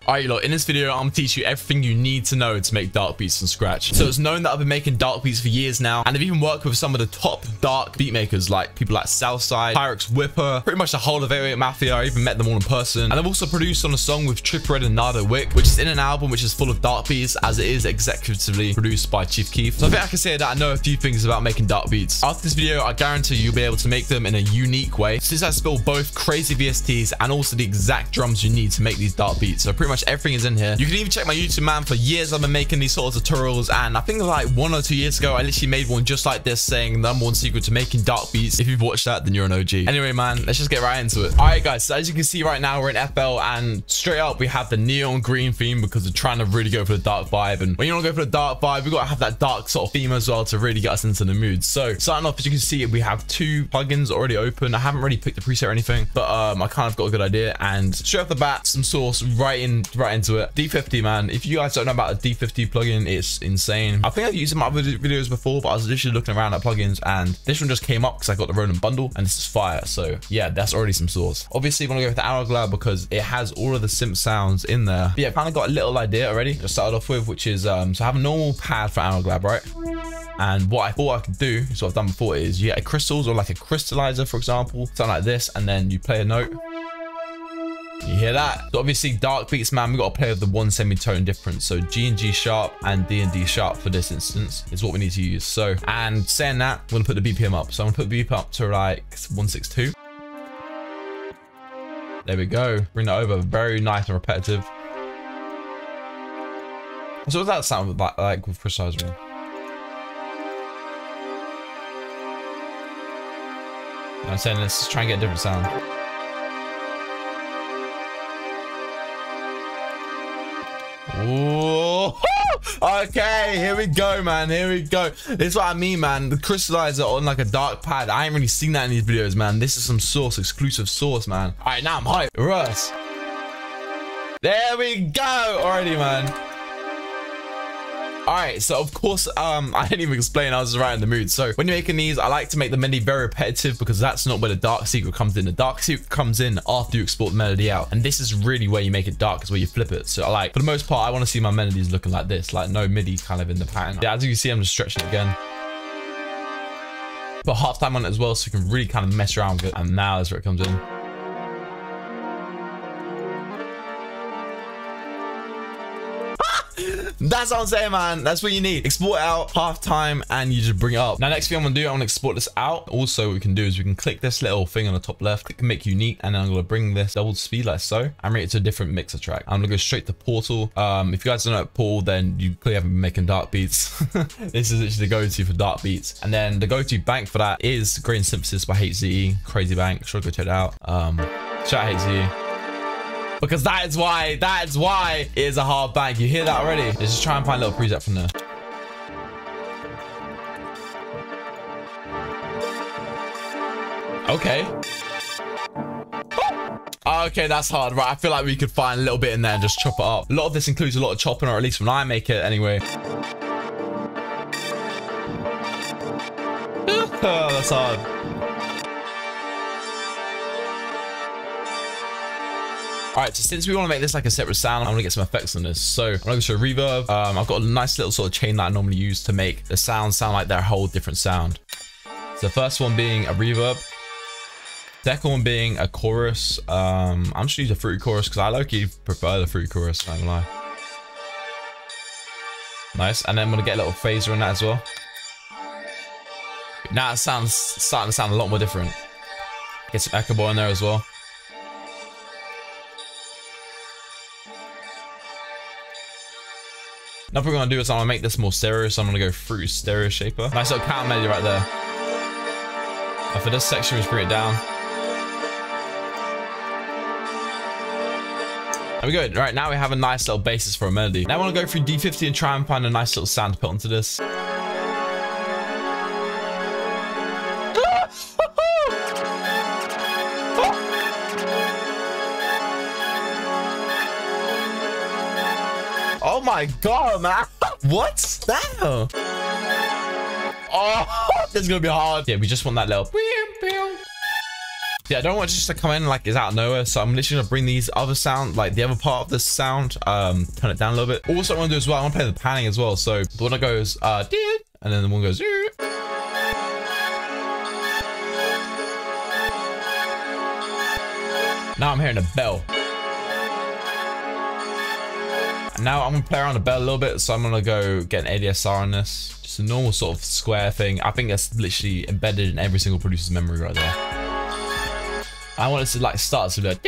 Alright, look, in this video, I'm gonna teach you everything you need to know to make dark beats from scratch. So it's known that I've been making dark beats for years now, and I've even worked with some of the top dark beat makers, like people like Southside, Whipper, pretty much the whole of Mafia. I even met them all in person. And I've also produced on a song with Tripped and Nardo Wick, which is in an album which is full of dark beats, as it is executively produced by Chief Keef. So I think I can say that I know a few things about making dark beats. After this video, I guarantee you'll be able to make them in a unique way, since I spill both crazy VSTs and also the exact drums you need to make these dark beats. So pretty much everything is in here. You can even check my YouTube, man. For years I've been making these sort of tutorials, and I think like 1 or 2 years ago I literally made one just like this, saying the #1 secret to making dark beats. If you've watched that, then you're an OG. Anyway, man, let's just get right into it. All right, guys, so as you can see right now, we're in FL, and straight up we have the neon green theme because we're trying to really go for the dark vibe. And when you want to go for the dark vibe, we got to have that dark sort of theme as well to really get us into the mood. So starting off, as you can see, we have 2 plugins already open. I haven't really picked the preset or anything, but I kind of got a good idea. And straight off the bat, some source right into it. D50, man. If you guys don't know about a D50 plugin, it's insane. I think I've used it in my other videos before, but I was literally looking around at plugins, and this one just came up because I got the Ronin bundle, and this is fire. So yeah, that's already some sauce. Obviously, you want to go with the Hourglass because it has all of the synth sounds in there. But yeah, kind of got a little idea already to start off with, which is so I have a normal pad for Hourglass, right? And what I thought I could do, so what I've done before, is you get a crystals or like a crystallizer, for example, something like this, and then you play a note. You hear that? So obviously dark beats, man, we got to play with the 1 semitone difference. So G and G sharp and D and D sharp for this instance is what we need to use. So, and saying that, we're gonna put the BPM up. So I'm gonna put the BPM up to like 162. There we go. Bring that over. Very nice and repetitive. So what does that sound like with crystallizer? I'm saying let's try and get a different sound. Whoa. Okay, here we go, man. Here we go. This is what I mean, man. The crystallizer on like a dark pad. I ain't really seen that in these videos, man. This is some sauce, exclusive sauce, man. All right, now I'm hyped. Russ. There we go. Already, man. All right, so of course, I didn't even explain, I was just right in the mood. So when you're making these, I like to make the melody very repetitive because that's not where the dark secret comes in. The dark secret comes in after you export the melody out. And this is really where you make it dark, is where you flip it. So I like, for the most part, I want to see my melodies looking like this, like no MIDI kind of in the pattern. Yeah, as you can see, I'm just stretching it again. Put halftime on it as well, so you can really kind of mess around with it. And now that's where it comes in. That's what I'm saying, man. That's what you need. Export it out, halftime, and you just bring it up. Now, next thing I'm gonna do, I want to export this out. Also, what we can do is we can click this little thing on the top left, click make unique, and then I'm gonna bring this double speed like so, and make it to a different mixer track. I'm gonna go straight to Portal. If you guys don't know Portal, then you clearly haven't been making dark beats. This is literally the go-to for dark beats. And then the go-to bank for that is Grain Synthesis by HZE. Crazy bank. Should go check it out. Shout out HZE. Because that is why it is a hard bank. You hear that already? Let's just try and find a little preset from there. Okay. Okay, that's hard, right? I feel like we could find a little bit in there and just chop it up. A lot of this includes a lot of chopping, or at least when I make it anyway. Oh, that's hard. All right, so since we want to make this like a separate sound, I'm gonna get some effects on this. So I'm gonna go to a reverb. I've got a nice little sort of chain that I normally use to make the sound sound like they're a whole different sound. So the first one being a reverb. Second one being a chorus. I'm just gonna use a fruity chorus because I low-key prefer the fruity chorus, I'm not gonna lie. Nice, and then I'm gonna get a little phaser on that as well. Now it starting to sound a lot more different. Get some echo bar in there as well. Now what we're gonna do is I'm gonna make this more stereo, so I'm gonna go through stereo shaper. Nice little counter melody right there. And for this section, we just bring it down. There we go. Right, now we have a nice little basis for a melody. Now I wanna go through D50 and try and find a nice little sound to put onto this. Oh my god, man. What's that? Oh, this is gonna be hard. Yeah, we just want that little. Yeah, I don't want it just to come in like it's out of nowhere. So I'm literally gonna bring these other sound, like the other part of this sound, turn it down a little bit. Also, I want to do as well, I want to play the panning as well. So the one that goes, and then the one goes, now I'm hearing a bell. Now I'm gonna play around the bell a little bit, so I'm gonna go get an ADSR on this. Just a normal sort of square thing. I think that's literally embedded in every single producer's memory right there. I want it to like start to be like,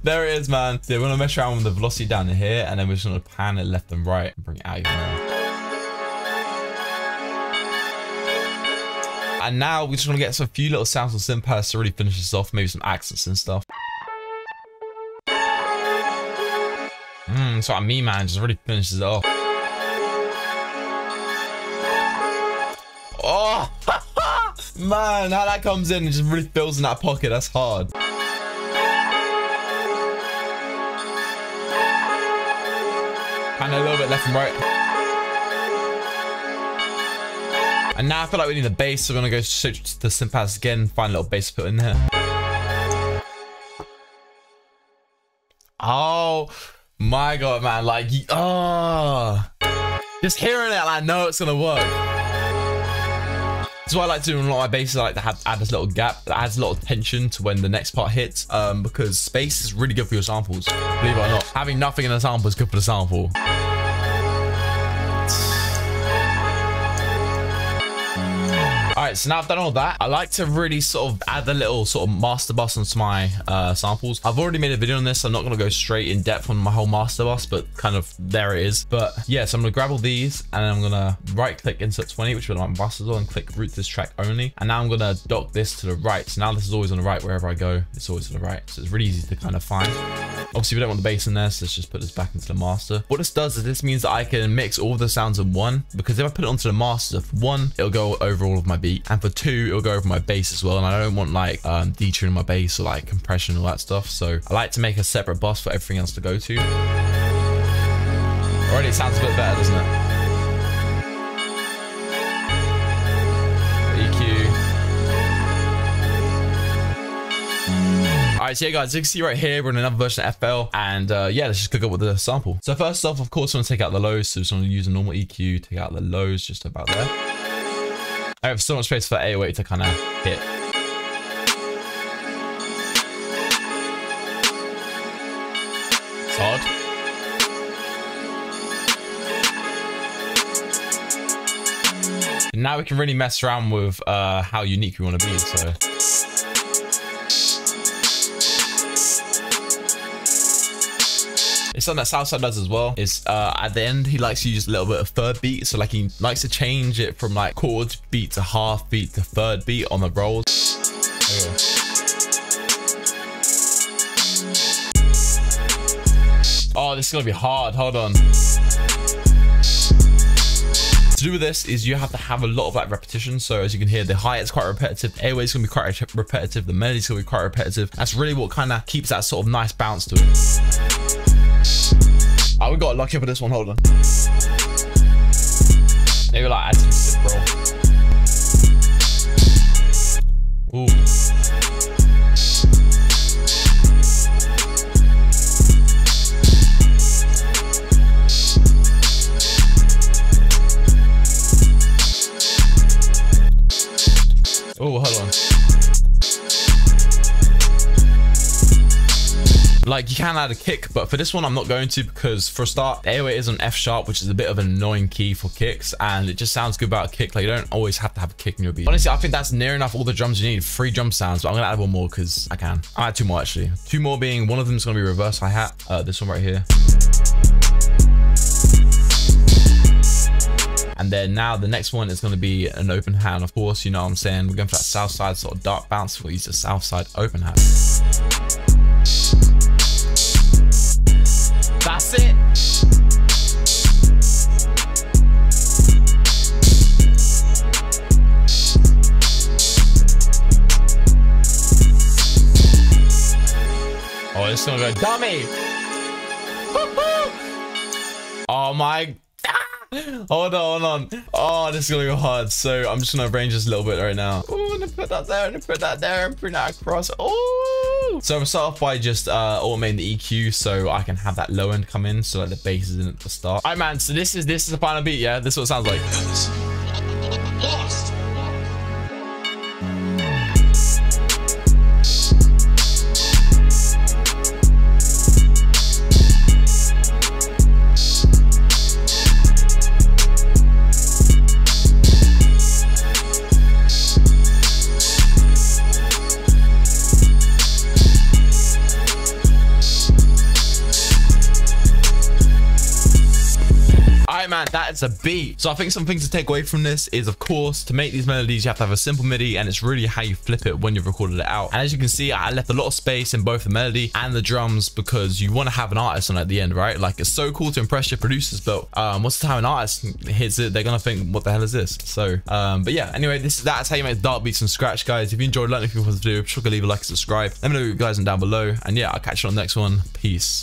there it is, man. So we're gonna mess around with the velocity down in here, and then we're just gonna pan it left and right and bring it out even more. And now we're just gonna get some few little sounds of synth to really finish this off, maybe some accents and stuff. That's what I mean, man. Just really finishes it off. Oh, man, how that comes in and just really fills in that pocket. That's hard. And a little bit left and right. And now I feel like we need a bass, so we're gonna go straight to the synth again, find a little bass to put in here. Oh my god, man! Like, just hearing it, I know it's gonna work. That's why I like to do a lot of my basses. I like to add this little gap that adds a lot of tension to when the next part hits, because space is really good for your samples. Believe it or not, having nothing in a sample is good for the sample. Alright, so now I've done all that, I like to really sort of add a little sort of master bus onto my samples. I've already made a video on this, so I'm not going to go straight in depth on my whole master bus, but kind of there it is. But yeah, so I'm going to grab all these, and then I'm going to right click insert 20, which will my master and click root this track only. And now I'm going to dock this to the right. So now this is always on the right. Wherever I go, it's always to the right. So it's really easy to kind of find. Obviously, we don't want the bass in there, so let's just put this back into the master. What this does is this means that I can mix all of the sounds in one, because if I put it onto the master, for one, it'll go over all of my beat, and for two, it'll go over my bass as well. And I don't want like detuning my bass or like compression and all that stuff. So I like to make a separate bus for everything else to go to. Already it sounds a bit better, doesn't it? EQ. Alright, so yeah guys, as you can see right here, we're in another version of FL, and yeah, let's just cook up with the sample. So first off, of course, I'm going to take out the lows, so just want to use a normal EQ, take out the lows just about there. I have so much space for 808 to kind of hit. It's hard. Now we can really mess around with how unique we want to be, so. It's something that Southside does as well. Is at the end he likes to use a little bit of third beat, so like he likes to change it from like chord beat to half beat to third beat on the rolls. Oh, this is gonna be hard. Hold on. To do with this is you have to have a lot of like repetition. So as you can hear, the hi-hat's quite repetitive, airway is gonna be quite repetitive, the melody's gonna be quite repetitive. That's really what kind of keeps that sort of nice bounce to it. Oh, we got lucky for this one. Hold on. Maybe like add some sit roll. Ooh. Oh, hold on. Like you can add a kick, but for this one I'm not going to, because for a start, airway is on F sharp, which is a bit of an annoying key for kicks, and it just sounds good about a kick. Like you don't always have to have a kick in your beat. Honestly, I think that's near enough all the drums you need. 3 drum sounds, but I'm gonna add one more because I can. I'll add 2 more actually. 2 more being, one of them is gonna be reverse hi-hat. This one right here. And then now the next one is going to be an open hat. And of course, you know what I'm saying, we're going for that Southside sort of dark bounce. We'll use the Southside open hat. That's it. Oh, it's going to go dummy. Oh my. Hold on. Oh, this is gonna go hard. So I'm just gonna arrange this a little bit right now. Oh, I'm gonna put that there, and put that there, and bring that across. Oh, so I'm gonna start off by just automating the EQ so I can have that low end come in, so like the bass is in at the start. All right, man. So this is the final beat. Yeah, this is what it sounds like. Lost. Man, that is a beat. So I think some things to take away from this is, of course, to make these melodies you have to have a simple MIDI, and it's really how you flip it when you've recorded it out. And as you can see, I left a lot of space in both the melody and the drums because you want to have an artist on at the end, right? Like, it's so cool to impress your producers, but most of the time an artist hits it, they're gonna think, what the hell is this? So but yeah, anyway, that's how you make dark beats from scratch, guys. If you enjoyed learning from this video, be sure to leave a like and subscribe. Let me know what you guys are down below, and yeah, I'll catch you on the next one. Peace.